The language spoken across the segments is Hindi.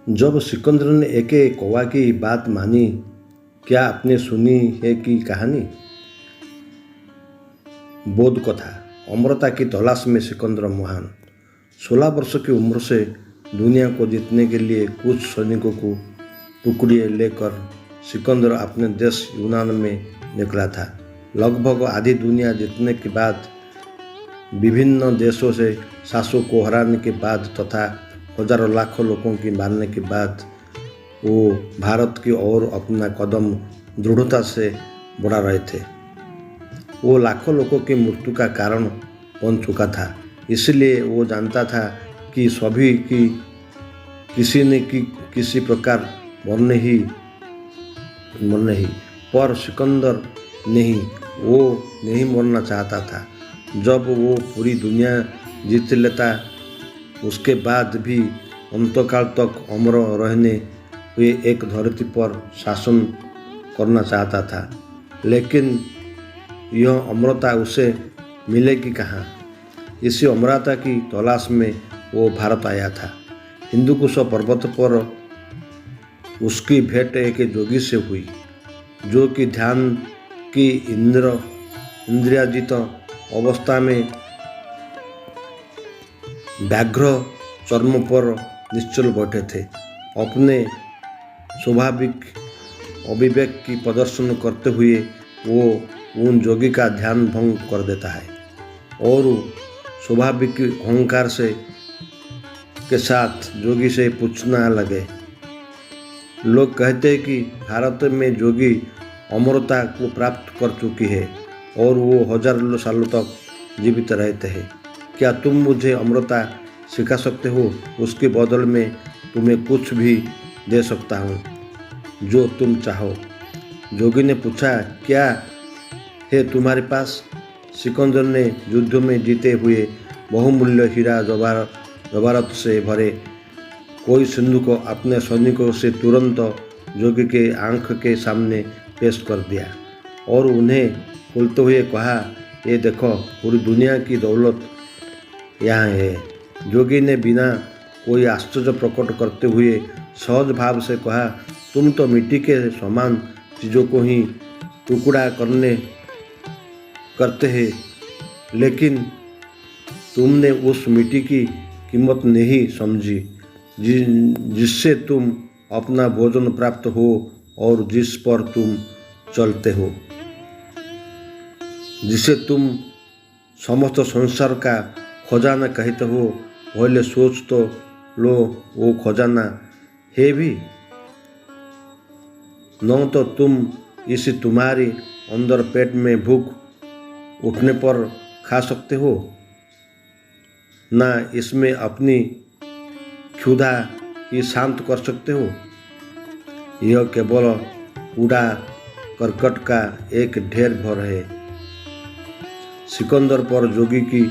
जब सिकंदर ने एक कौवा की बात मानी, क्या आपने सुनी है कि कहानी? बोध कथा। अमरता की तलाश में सिकंदर महान। 16 वर्ष की उम्र से दुनिया को जीतने के लिए कुछ सैनिकों को टुकड़े लेकर सिकंदर अपने देश यूनान में निकला था। लगभग आधी दुनिया जीतने के बाद, विभिन्न देशों से शासकों को हराने के बाद तथा हजारों लाखों लोगों की मारने के बाद वो भारत की ओर अपना कदम दृढ़ता से बढ़ा रहे थे। वो लाखों लोगों की मृत्यु का कारण बन चुका था, इसलिए वो जानता था कि सभी की किसी न किसी प्रकार मरने ही। पर सिकंदर वो नहीं मरना चाहता था। जब वो पूरी दुनिया जीत लेता, उसके बाद भी अंतकाल तक अमर रहने हुए एक धरती पर शासन करना चाहता था। लेकिन यह अमरता उसे मिलेगी कहाँ? इसी अमरता की तलाश में वो भारत आया था। हिंदुकुश पर्वत पर उसकी भेंट एक जोगी से हुई, जो कि ध्यान की इंद्रियाजित अवस्था में व्याघ्र चर्म पर निश्चल बैठे थे। अपने स्वाभाविक अविवेक की प्रदर्शन करते हुए वो उन जोगी का ध्यान भंग कर देता है और स्वाभाविक अहंकार के साथ जोगी से पूछना लगे। लोग कहते हैं कि भारत में जोगी अमरता को प्राप्त कर चुकी है और वो हजारों सालों तक जीवित रहते हैं। क्या तुम मुझे अमरता सिखा सकते हो? उसके बदल में तुम्हें कुछ भी दे सकता हूँ, जो तुम चाहो। जोगी ने पूछा, क्या है तुम्हारे पास? सिकंदर ने युद्ध में जीते हुए बहुमूल्य हीरा जवाहरात से भरे कोई सिंधु को अपने सैनिकों से तुरंत जोगी के आंख के सामने पेश कर दिया और उन्हें खोलते हुए कहा, ये देखो, पूरी दुनिया की दौलत यहाँ है। जोगी ने बिना कोई आश्चर्य प्रकट करते हुए सहज भाव से कहा, तुम तो मिट्टी के समान चीज़ों को ही टुकड़ा करते हैं, लेकिन तुमने उस मिट्टी की कीमत नहीं समझी जिससे तुम अपना भोजन प्राप्त हो और जिस पर तुम चलते हो, जिसे तुम समस्त संसार का खजाना कहते हो। पहले सोच तो लो, वो खजाना है भी न तो तुम इसे तुम्हारी अंदर पेट में भूख उठने पर खा सकते हो, ना इसमें अपनी क्षुधा ही शांत कर सकते हो। यह केवल कूड़ा करकट का एक ढेर भर है। सिकंदर पर जोगी की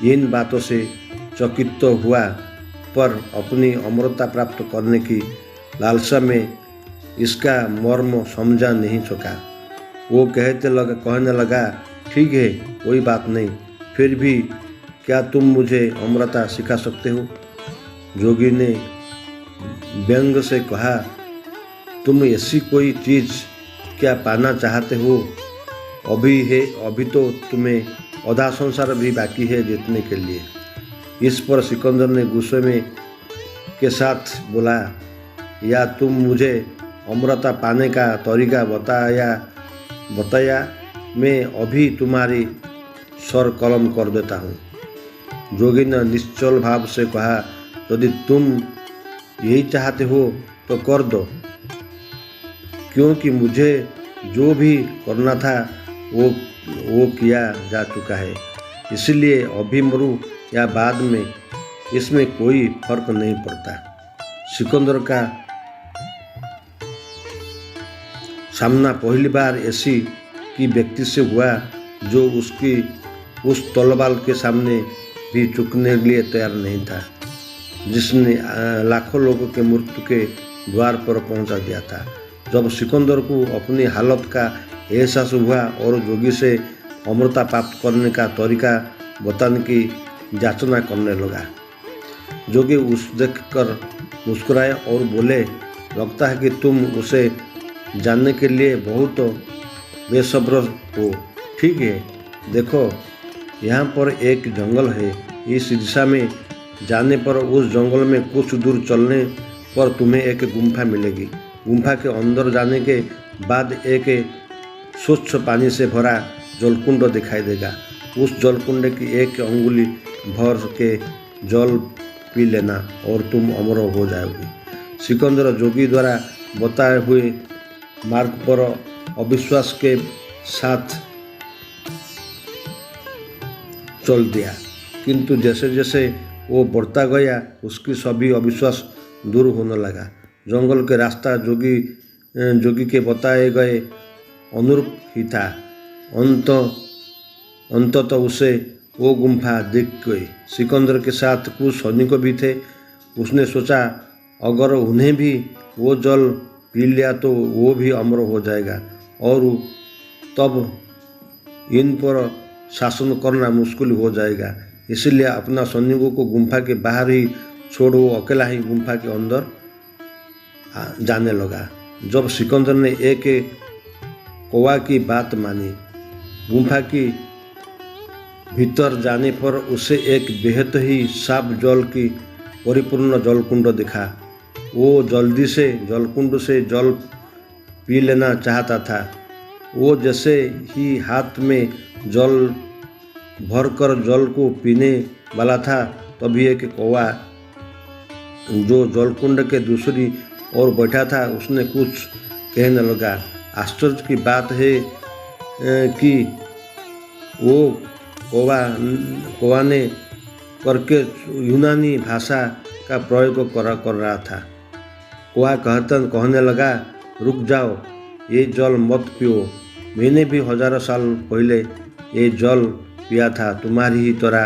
इन बातों से चकित तो हुआ, पर अपनी अमरता प्राप्त करने की लालसा में इसका मर्म समझा नहीं सका। वो कहने लगा, ठीक है, कोई बात नहीं, फिर भी क्या तुम मुझे अमरता सिखा सकते हो? जोगी ने व्यंग से कहा, तुम ऐसी कोई चीज़ क्या पाना चाहते हो? अभी तो तुम्हें आधा संसार भी बाकी है जीतने के लिए। इस पर सिकंदर ने गुस्से में के साथ बोला, या तुम मुझे अमरता पाने का तरीका बताया, मैं अभी तुम्हारी सर कलम कर देता हूँ। जोगी ने निश्चल भाव से कहा, यदि तुम यही चाहते हो तो कर दो, क्योंकि मुझे जो भी करना था वो किया जा चुका है, इसलिए अभी मरूं या बाद में इसमें कोई फर्क नहीं पड़ता। सिकंदर का सामना पहली बार ऐसी की व्यक्ति से हुआ जो उसकी उस तलवार के सामने भी झुकने के लिए तैयार नहीं था, जिसने लाखों लोगों के मृत्यु के द्वार पर पहुंचा दिया था। जब सिकंदर को अपनी हालत का एहसास हुआ और जोगी से अमरता प्राप्त करने का तरीका बताने की याचना करने लगा, जोगी उस देखकर मुस्कुराए और बोले, लगता है कि तुम उसे जानने के लिए बहुत बेसब्र हो। ठीक है, देखो यहाँ पर एक जंगल है। इस दिशा में जाने पर उस जंगल में कुछ दूर चलने पर तुम्हें एक गुम्फा मिलेगी। गुम्फा के अंदर जाने के बाद एक स्वच्छ पानी से भरा जलकुंड दिखाई देगा। उस जलकुंड की एक अंगुली भर के जल पी लेना और तुम अमर हो जाओगी। सिकंदर जोगी द्वारा बताए हुए मार्ग पर अविश्वास के साथ चल दिया, किंतु जैसे जैसे वो बढ़ता गया उसकी सभी अविश्वास दूर होने लगा। जंगल के रास्ता जोगी के बताए गए अनुरूप ही था। अंततः उसे वो गुम्फा दिख गई। सिकंदर के साथ कुछ सैनिक भी थे। उसने सोचा, अगर उन्हें भी वो जल पी लिया तो वो भी अमर हो जाएगा और तब इन पर शासन करना मुश्किल हो जाएगा। इसलिए अपना सैनिकों को गुम्फा के बाहर ही छोड़ वो अकेला ही गुम्फा के अंदर जाने लगा। जब सिकंदर ने एक कौवा की बात मानी, गुम्फा की भीतर जाने पर उसे एक बेहद ही साफ जल की परिपूर्ण जलकुंड दिखा। वो जल्दी से जलकुंड से जल पी लेना चाहता था। वो जैसे ही हाथ में जल भरकर जल को पीने वाला था, तभी एक कौवा जो जलकुंड के दूसरी ओर बैठा था उसने कुछ कहने लगा। आश्चर्य की बात है कि वो कौवा ने करके यूनानी भाषा का प्रयोग कर रहा था। कौवा कहने लगा, रुक जाओ, ये जल मत पियो। मैंने भी हजारों साल पहले ये जल पिया था, तुम्हारी ही तरह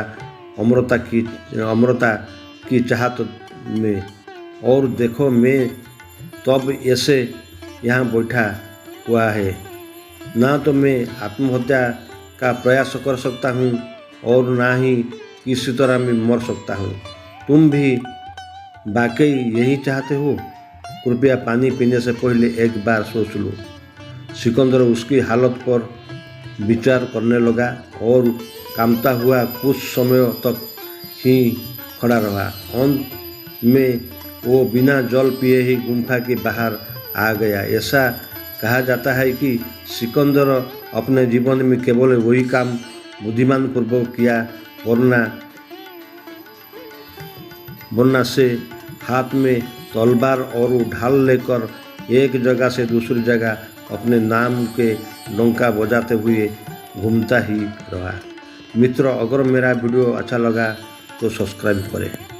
अमरता की चाहत में। और देखो, मैं तब ऐसे यहाँ बैठा हुआ है। ना तो मैं आत्महत्या का प्रयास कर सकता हूँ और ना ही किसी तरह मैं मर सकता हूँ। तुम भी वाकई यही चाहते हो? कृपया पानी पीने से पहले एक बार सोच लो। सिकंदर उसकी हालत पर विचार करने लगा और कांपता हुआ कुछ समय तक ही खड़ा रहा। अंत में वो बिना जल पिए ही गुम्फा के बाहर आ गया। ऐसा कहा जाता है कि सिकंदर अपने जीवन में केवल वही काम बुद्धिमान पूर्वक किया, वरना से हाथ में तलवार और ढाल लेकर एक जगह से दूसरी जगह अपने नाम के डंका बजाते हुए घूमता ही रहा। मित्रों, अगर मेरा वीडियो अच्छा लगा तो सब्सक्राइब करें।